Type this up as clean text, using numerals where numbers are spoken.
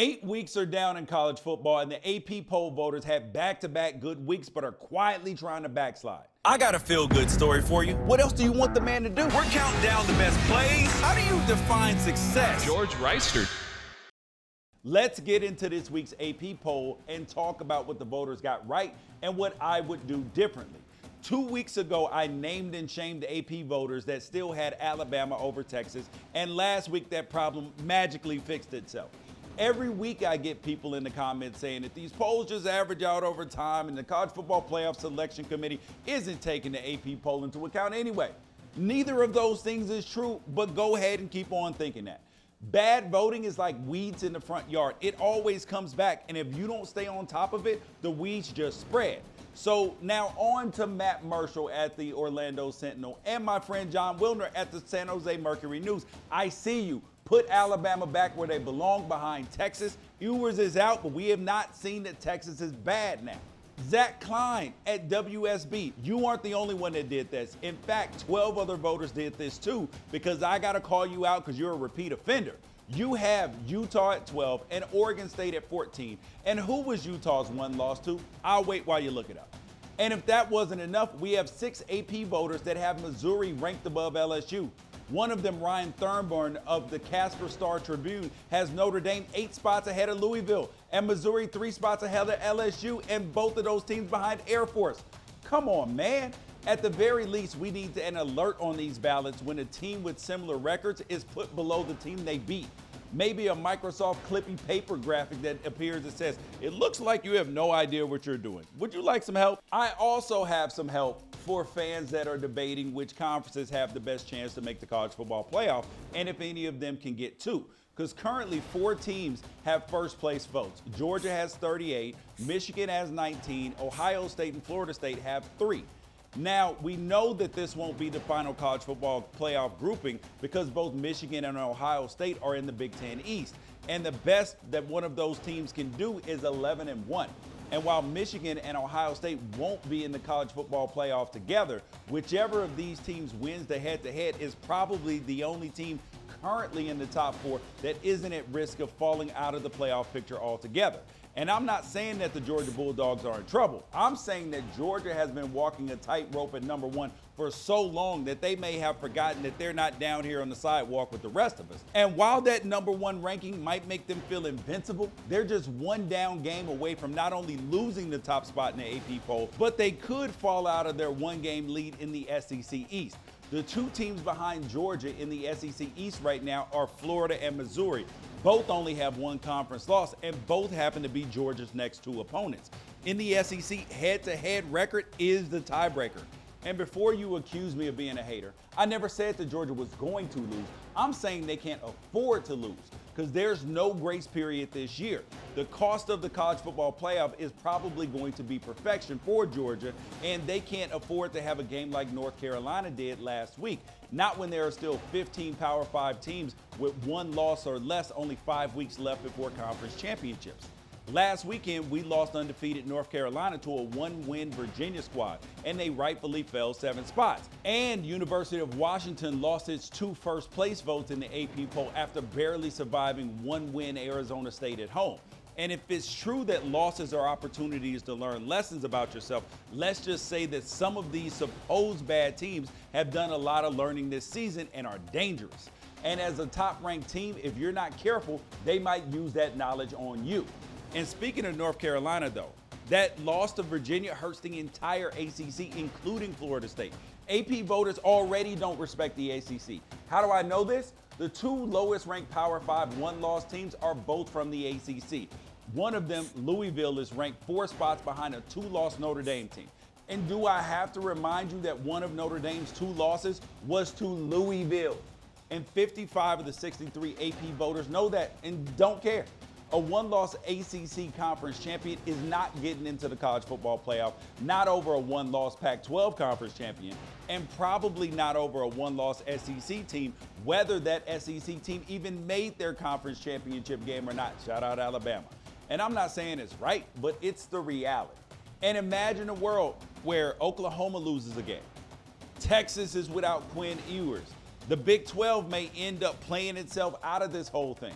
8 weeks are down in college football, and the AP poll voters had back-to-back good weeks but are quietly trying to backslide. I got a feel-good story for you. What else do you want the man to do? We're counting down the best plays. How do you define success? Wrighster. Let's get into this week's AP poll and talk about what the voters got right and what I would do differently. 2 weeks ago, I named and shamed the AP voters that still had Alabama over Texas, and last week that problem magically fixed itself. Every week I get people in the comments saying that these polls just average out over time and the College Football Playoff Selection Committee isn't taking the AP poll into account anyway. Neither of those things is true, but go ahead and keep on thinking that. Bad voting is like weeds in the front yard. It always comes back, and if you don't stay on top of it, the weeds just spread. So now on to Matt Marshall at the Orlando Sentinel and my friend John Wilner at the San Jose Mercury News. I see you. Put Alabama back where they belong, behind Texas. Ewers is out, but we have not seen that Texas is bad now. Zach Klein at WSB. You aren't the only one that did this. In fact, 12 other voters did this too, because I got to call you out because you're a repeat offender. You have Utah at 12 and Oregon State at 14. And who was Utah's one loss to? I'll wait while you look it up. And if that wasn't enough, we have 6 AP voters that have Missouri ranked above LSU. One of them, Ryan Thornburn of the Casper Star-Tribune, has Notre Dame 8 spots ahead of Louisville and Missouri 3 spots ahead of LSU, and both of those teams behind Air Force. Come on, man. At the very least, we need an alert on these ballots when a team with similar records is put below the team they beat. Maybe a Microsoft Clippy paper graphic that appears that says, "It looks like you have no idea what you're doing. Would you like some help?" I also have some help for fans that are debating which conferences have the best chance to make the college football playoff and if any of them can get to. Because currently 4 teams have first place votes. Georgia has 38, Michigan has 19, Ohio State and Florida State have 3. Now, we know that this won't be the final college football playoff grouping because both Michigan and Ohio State are in the Big Ten East. And the best that one of those teams can do is 11-1. And while Michigan and Ohio State won't be in the college football playoff together, whichever of these teams wins the head-to-head is probably the only team currently in the top 4 that isn't at risk of falling out of the playoff picture altogether. And I'm not saying that the Georgia Bulldogs are in trouble. I'm saying that Georgia has been walking a tightrope at number 1 for so long that they may have forgotten that they're not down here on the sidewalk with the rest of us. And while that number 1 ranking might make them feel invincible, they're just one down game away from not only losing the top spot in the AP poll, but they could fall out of their 1-game lead in the SEC East. The 2 teams behind Georgia in the SEC East right now are Florida and Missouri. Both only have 1 conference loss, and both happen to be Georgia's next 2 opponents. In the SEC, head-to-head record is the tiebreaker. And before you accuse me of being a hater, I never said that Georgia was going to lose. I'm saying they can't afford to lose because there's no grace period this year. The cost of the college football playoff is probably going to be perfection for Georgia, and they can't afford to have a game like North Carolina did last week. Not when there are still 15 Power 5 teams with 1 loss or less, only 5 weeks left before conference championships. Last weekend, we lost undefeated North Carolina to a 1-win Virginia squad, and they rightfully fell 7 spots. And University of Washington lost its 2 first-place votes in the AP poll after barely surviving 1-win Arizona State at home. And if it's true that losses are opportunities to learn lessons about yourself, let's just say that some of these supposed bad teams have done a lot of learning this season and are dangerous. And as a top-ranked team, if you're not careful, they might use that knowledge on you. And speaking of North Carolina, though, that loss to Virginia hurts the entire ACC, including Florida State. AP voters already don't respect the ACC. How do I know this? The 2 lowest-ranked Power 5 1-loss teams are both from the ACC. One of them, Louisville, is ranked 4 spots behind a 2-loss Notre Dame team. And do I have to remind you that one of Notre Dame's 2 losses was to Louisville? And 55 of the 63 AP voters know that and don't care. A 1-loss ACC conference champion is not getting into the college football playoff, not over a 1-loss Pac-12 conference champion, and probably not over a 1-loss SEC team, whether that SEC team even made their conference championship game or not. Shout out Alabama. And I'm not saying it's right, but it's the reality. And imagine a world where Oklahoma loses a game. Texas is without Quinn Ewers. The Big 12 may end up playing itself out of this whole thing.